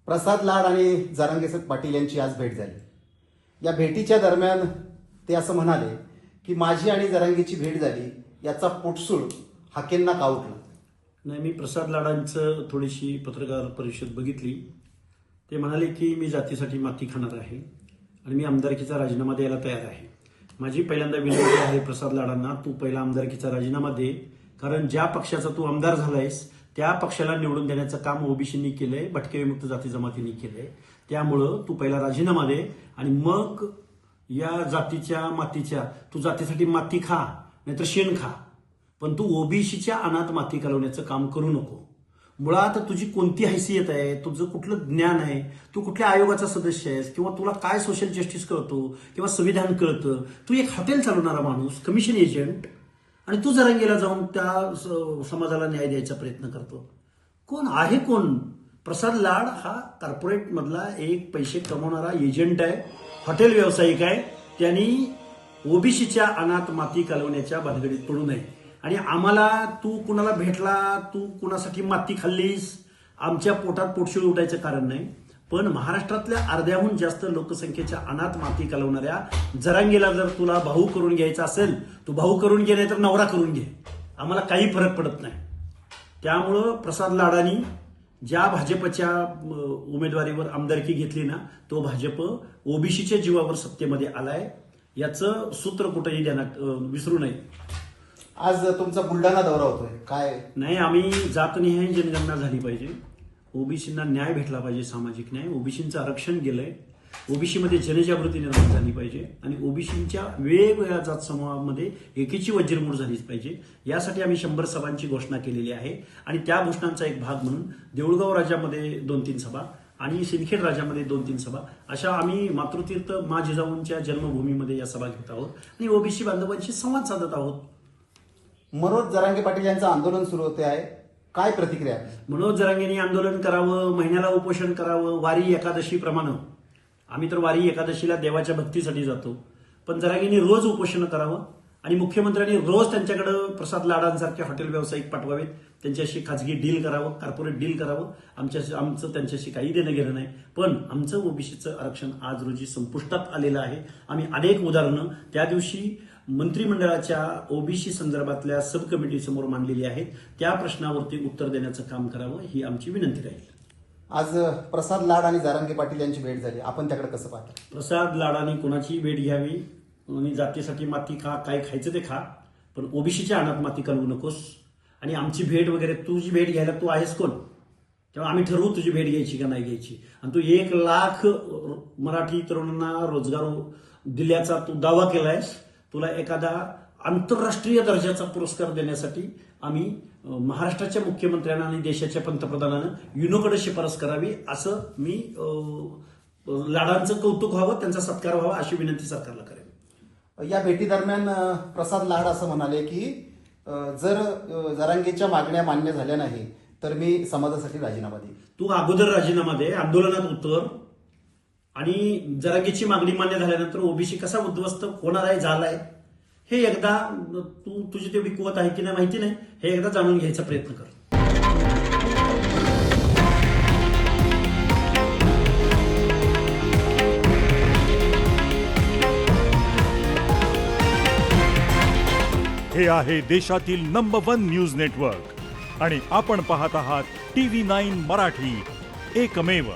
प्रसाद लाड आणि जरांगे पाटील यांची आज भेट झाली. या भेटीच्या दरम्यान ते असं म्हणाले की माझी आणि जरांगेची भेट झाली याचा पोटसूळ हाकेंना का उठला. नाही, मी प्रसाद लाडांचं थोडीशी पत्रकार परिषद बघितली. ते म्हणाले की मी जातीसाठी माती खाणार आहे आणि मी आमदारकीचा राजीनामा द्यायला तयार आहे. माझी पहिल्यांदा विनंती आहे प्रसाद लाडांना, तू पहिला आमदारकीचा राजीनामा दे, कारण ज्या पक्षाचा तू आमदार झालायस त्या पक्षाला निवडून देण्याचं काम ओबीसींनी केलंय, भटके विमुक्त जाती जमातींनी केलंय. त्यामुळं तू पहिला राजीनामा दे आणि मग या जातीच्या मातीच्या तू जातीसाठी माती खा, नाहीतर शेण खा, पण तू ओबीसीच्या अनाथ माती घालवण्याचं काम करू नको. मुळात तुझी कोणती हैसियत आहे, तुझं कुठलं ज्ञान आहे, तू कुठल्या आयोगाचा सदस्य आहेस, किंवा तुला काय सोशल जस्टिस कळतो किंवा संविधान कळतं. तू एक हॉटेल चालवणारा माणूस, कमिशन एजंट, आणि तू जरांगेला जाऊन त्या समाजाला न्याय द्यायचा प्रयत्न करतो. कोण आहे कोण? प्रसाद लाड हा कॉर्पोरेट मधला एक पैसे कमवणारा एजंट आहे, हॉटेल व्यावसायिक आहे. त्यांनी ओबीसीच्या अनाथ माती घालवण्याच्या भानगडीत पडू नये. आणि आम्हाला तू कुणाला भेटला, तू कुणासाठी माती खाल्लीस, आमच्या पोटात पोटशिळ उठायचं कारण नाही. पण महाराष्ट्रातल्या अर्ध्याहून जास्त लोकसंख्येच्या अनाथ माती घालवणाऱ्या जरांगेला जर तुला भाऊ करून घ्यायचा असेल, तू भाऊ करून घे, नाही तर नवरा करून घे, आम्हाला काही फरक पडत नाही. त्यामुळं प्रसाद लाडांनी ज्या भाजपच्या उमेदवारीवर आमदारकी घेतली ना, तो भाजप ओबीसीच्या जीवावर सत्तेमध्ये आलाय, याचं सूत्र कुठेही ध्यानात विसरू नये. आज तुमचा बुलढाणा दौरा होतोय, काय नाही, आम्ही जातनिहाय जनगणना झाली पाहिजे, ओबीसींना न्याय भेटला पाहिजे, सामाजिक न्याय, ओबीसींचं आरक्षण गेलंय, ओबीसीमध्ये जनजागृती निर्माण झाली पाहिजे आणि ओबीसींच्या वेगवेगळ्या जात समूहामध्ये एकीची वज्रमूळ झालीच पाहिजे. यासाठी आम्ही 100 सभांची घोषणा केलेली आहे आणि त्या घोषणांचा एक भाग म्हणून देऊळगाव राजामध्ये 2-3 सभा आणि सिंदखेड राजामध्ये 2-3 सभा, अशा आम्ही मातृतीर्थ मा जिजाऊंच्या जन्मभूमीमध्ये या सभा घेत आहोत आणि ओबीसी बांधवांशी संवाद साधत आहोत. मनोज जरांगे पाटील यांचं आंदोलन सुरू होते आहे, काय प्रतिक्रिया आहे? मनोज जरांगेंनी आंदोलन करावं, महिन्याला उपोषण करावं, वारी एकादशी प्रमाणे. आम्ही तर वारी एकादशीला देवाच्या भक्तीसाठी जातो, पण जरांगेंनी रोज उपोषण करावं आणि मुख्यमंत्र्यांनी रोज त्यांच्याकडे प्रसाद लाडांसारखे हॉटेल व्यावसायिक पाठवावेत, त्यांच्याशी खाजगी डील करावं, कॉर्पोरेट डील करावं. आमचं त्यांच्याशी काही देणं घेणं नाही. पण आमचं ओबीसीचं आरक्षण आज रोजी संपुष्टात आलेलं आहे. आम्ही अनेक उदाहरणं त्या दिवशी मंत्रिमंडळाच्या ओबीसी संदर्भातल्या सब कमिटी समोर मांडलेली आहेत. त्या प्रश्नावरती उत्तर देण्याचं काम करावं, ही आमची विनंती राहील. आज प्रसाद लाड आणि जरांगे पाटील यांची भेट झाली, आपण त्याकडे कसं पाहता? प्रसाद लाडांनी कोणाची भेट घ्यावी आणि जातीसाठी माती खा, काय खायचं ते खा, पण ओबीसीच्या अनाथ माती घालवू नकोस. आणि आमची भेट वगैरे, तुझी भेट घ्यायला तू आहेस कोण? तेव्हा आम्ही ठरवू तुझी भेट घ्यायची का नाही घ्यायची. आणि तू 1 लाख मराठी तरुणांना रोजगार दिल्याचा तू दावा केलायस. तुला एखादा आंतरराष्ट्रीय दर्जाचा पुरस्कार देण्यासाठी आम्ही महाराष्ट्राच्या मुख्यमंत्र्यांना आणि देशाच्या पंतप्रधानानं युनोकडे शिफारस करावी, असं मी लाडांचं कौतुक व्हावं, त्यांचा सत्कार व्हावा, अशी विनंती सरकारला करेन. या भेटी दरम्यान प्रसाद लाड असं म्हणाले की जर जरांगेच्या मागण्या मान्य झाल्या नाही तर मी समाजासाठी राजीनामा देईन. तू अगोदर राजीनामा दे, आंदोलनात उतर, आणि जरांगेची मागणी मान्य झाल्यानंतर ओबीसी कसा उद्ध्वस्त होणार आहे, झालाय, हे एकदा तुझी तेवढी कुवत आहे की नाही माहिती नाही, हे एकदा जाणून घ्यायचा प्रयत्न कर. हे आहे देशातील नंबर 1 न्यूज नेटवर्क आणि आपण पाहत आहात TV9 मराठी, एकमेव.